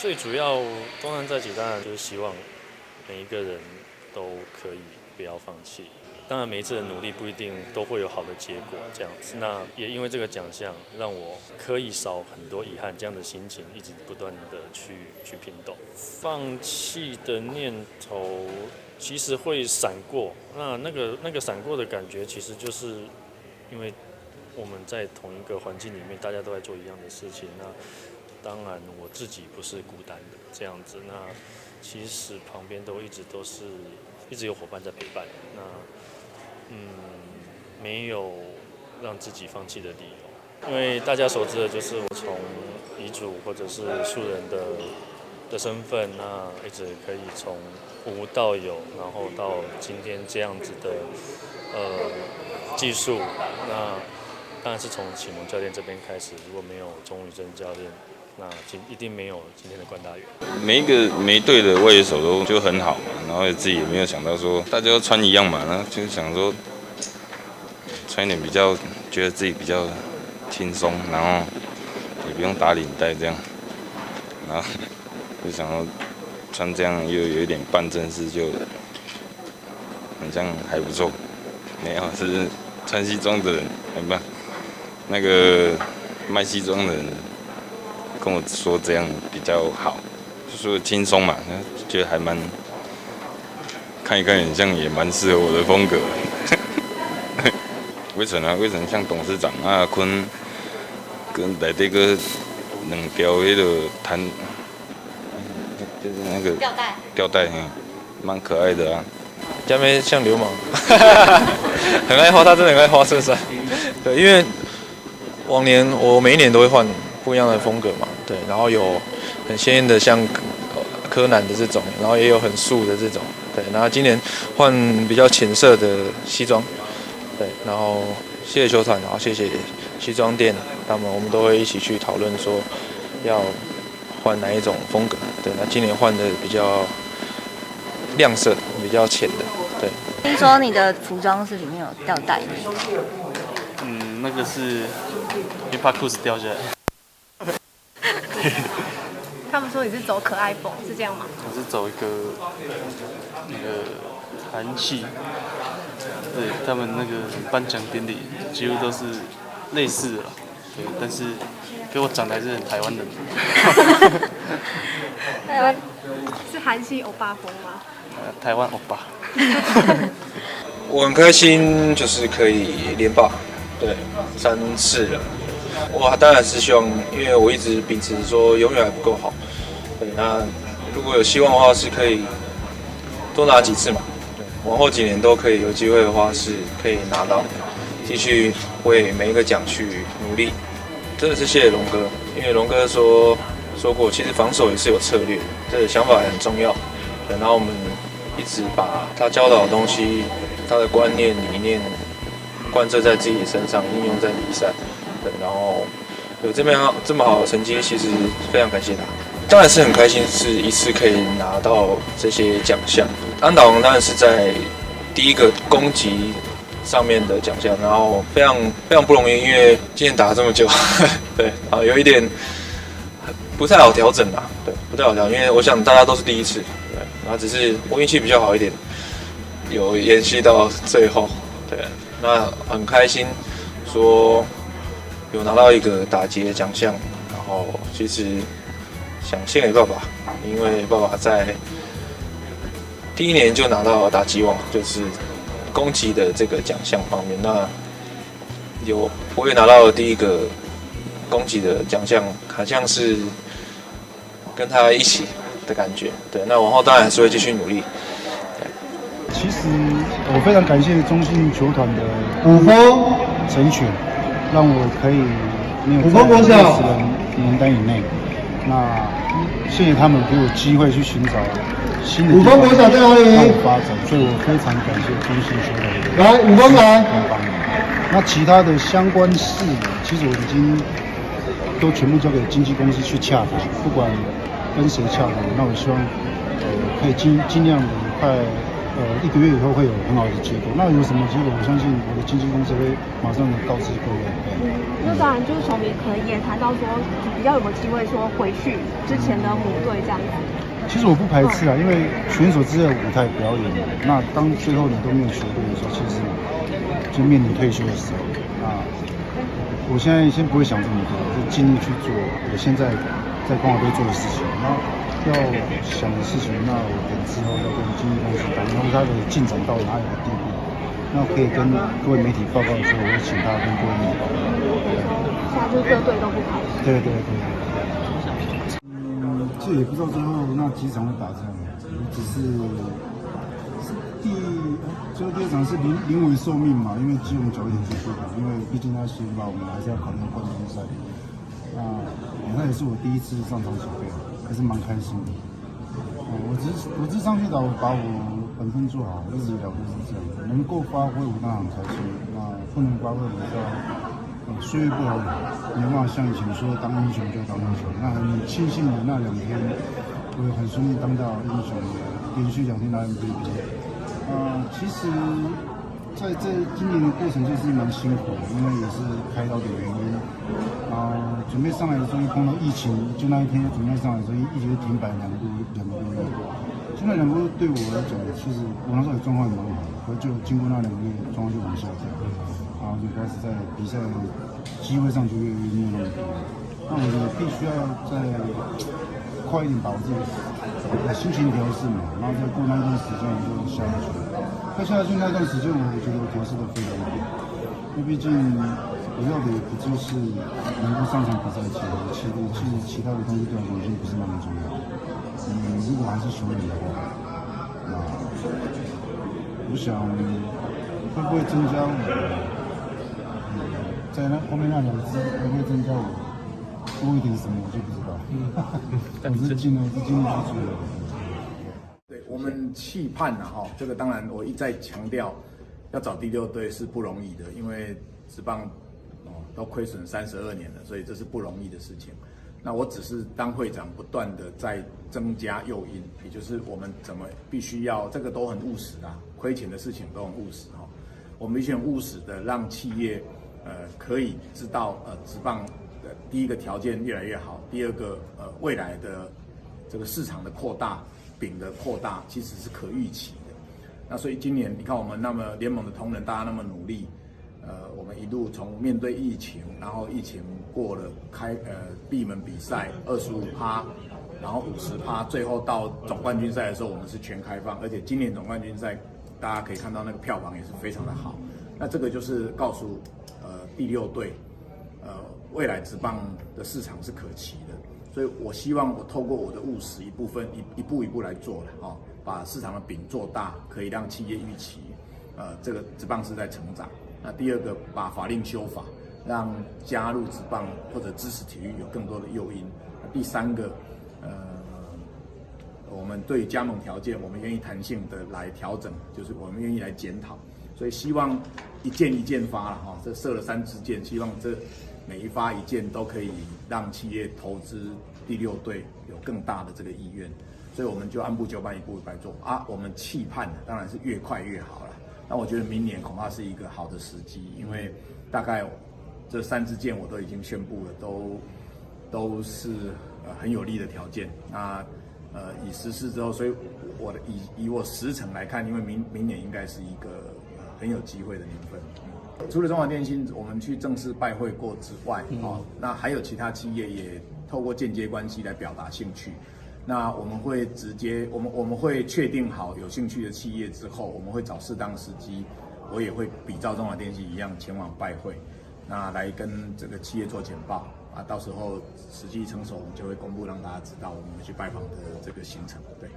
最主要东山再起，当然就是希望每一个人都可以不要放弃。当然，每一次的努力不一定都会有好的结果，这样子。那也因为这个奖项，让我可以少很多遗憾，这样的心情一直不断的去拼斗。放弃的念头其实会闪过，那个闪过的感觉，其实就是因为我们在同一个环境里面，大家都在做一样的事情。那当然，我自己不是孤单的这样子。那其实旁边一直有伙伴在陪伴。那没有让自己放弃的理由，因为大家熟知的就是我从遗嘱或者是素人的身份，那一直可以从无到有，然后到今天这样子的技术，那当然是从启蒙教练这边开始。如果没有钟宇正教练，那一定没有今天的冠大元。每一队的外野手都就很好嘛，然后自己也没有想到说大家都穿一样嘛，然后就想说穿一点比较觉得自己比较轻松，然后也不用打领带这样，然后就想说穿这样又有一点半正式，就很像还不错。没有，是穿西装的人，不，那个卖西装的人跟我说这样比较好，就说轻松嘛，觉得还蛮看一看，很像也蛮适合我的风格。魏晨像董事长啊，坤跟内底个两条迄个弹，就是那个吊带，蛮可爱的啊。下面像流氓，很爱花，他真的很爱花衬衫。对，因为往年我每一年都会换不一样的风格嘛，对，然后有很鲜艳的像柯南的这种，然后也有很素的这种，对，然后今年换比较浅色的西装，对，然后谢谢球团，然后谢谢西装店，我们都会一起去讨论说要换哪一种风格，对，那今年换的比较亮色，比较浅的，对。听说你的服装是里面有吊带的。那个是因为怕裤子掉下来。他们说你是走可爱风，是这样吗？我是走一个那个韩系，对他们那个颁奖典礼几乎都是类似的啦，对，但是给我长得还是很台湾人。台湾是韩系欧巴风吗？台湾欧巴。我很开心，就是可以连霸，对，3次了。我当然是希望，因为我一直秉持说永远还不够好，对，那如果有希望的话，是可以多拿几次嘛，对，往后几年都可以有机会的话，是可以拿到，继续为每一个奖去努力。真的是谢谢龙哥，因为龙哥说过，其实防守也是有策略，这个想法也很重要。对，然后我们一直把他教导的东西、他的观念、理念贯彻在自己身上，应用在比赛。对，然后有这么好的成绩，其实非常感谢他。当然是很开心，是一次可以拿到这些奖项。安打王当然是在第一个攻击上面的奖项，然后非常非常不容易，因为今年打了这么久，对，啊，有一点不太好调整啦，对，不太好调，因为我想大家都是第一次，对，然后只是我运气比较好一点，有延续到最后，对，那很开心，说有拿到一个打击的奖项，然后其实想献给爸爸，因为爸爸在第一年就拿到打击王，就是攻击的这个奖项方面，那我也拿到了第一个攻击的奖项，好像是跟他一起的感觉。对，那往后当然还是会继续努力。其实我非常感谢中信球团的五峰成全，让我可以没有在60人名单以内。那谢谢他们给我机会去寻找新的地方让我发展，所以我非常感谢中信球团的来五峰来帮忙。那其他的相关事宜，其实我已经都全部交给经纪公司去洽谈，不管跟谁洽谈，那我希望可以尽量的快1个月以后会有很好的结果。那有什么结果，我相信我的经纪公司会马上告知各位。那当然就是球迷可能也谈到说，比较有没有机会说回去之前的母队这样子。其实我不排斥啊，因为选手只有舞台表演，那当最后你都没有球队的时候，其实就面临退休的时候啊。我现在先不会想这么多，就尽力去做我现在在光华队做的事情。那要想的事情，那我等之后要跟经纪公司谈，然后他的进展到哪里的地步，那可以跟各位媒体报告的时候，我会请他跟各位媒体报告。现在就是各队都不排斥。对。这也不知道最后那几场会打这样，只是最后第二场是临危受命嘛，因为基隆早一点就输了，因为毕竟他输了，我们还是要考虑冠军赛。那也是我第一次上场起飞，还是蛮开心的。我只上去打，我把我本分做好，一直以来都是这样，能够发挥我当然很开心，那不能发挥我就岁月不饶人，没办法像以前说当英雄就当英雄。那很庆幸的那2天，我很顺利当到英雄，连续2天拿 MVP。其实在这今年的过程就是蛮辛苦的，因为也是开刀的原因。准备上来的时候一碰到疫情，就那一天准备上来的时候一直停摆2个多月。就那2个月对我来讲，其实我那时候也状况蛮好的，可就经过那2个月，状况就往下降，然后就开始在比赛机会上就越没有那么多。那我也必须要再快一点把握自己的心情调试嘛，然后再过那一段时间我就下去。那下去那段时间，我觉得我调试的非常好，因为毕竟我要的也不就是能够上场比赛其实其他的东西对我来讲已经不是那么重要。如果还是球员的话，那我想会不会增加我？在那后面那2支会不会增加我多一点什么，我就不知道。我是尽力去做的。对，我们期盼这个当然我一再强调，要找第6队是不容易的，因为职棒都亏损32年了，所以这是不容易的事情。那我只是当会长，不断的在增加诱因，也就是我们怎么必须要，这个都很务实啊，亏钱的事情都很务实我们必须很务实的让企业可以知道职棒的第一个条件越来越好，第二个未来的这个市场的扩大，饼的扩大其实是可预期的。那所以今年你看我们那么联盟的同仁大家那么努力。我们一路从面对疫情，然后疫情过了闭门比赛25%，然后50%，最后到总冠军赛的时候，我们是全开放，而且今年总冠军赛大家可以看到那个票房也是非常的好。那这个就是告诉第6队，未来职棒的市场是可期的。所以我希望我透过我的务实一步一步来做了把市场的饼做大，可以让企业预期这个职棒是在成长。那第2个，把法令修法，让加入职棒或者支持体育有更多的诱因。第3个，我们对加盟条件，我们愿意弹性的来调整，就是我们愿意来检讨。所以希望一件一件发了这设了3支箭，希望这每一发一件都可以让企业投资第6队有更大的这个意愿。所以我们就按部就班，一步一步来做我们期盼的当然是越快越好了。那我觉得明年恐怕是一个好的时机，因为大概这3支箭我都已经宣布了，都是很有利的条件。那以实施之后，所以以我时程来看，因为明年应该是一个很有机会的年份。除了中华电信我们去正式拜会过之外，那还有其他企业也透过间接关系来表达兴趣。那我们会我们会确定好有兴趣的企业之后，我们会找适当时机，我也会比照中华电信一样前往拜会，那来跟这个企业做简报到时候时机成熟，我们就会公布让大家知道我们去拜访的这个行程。对。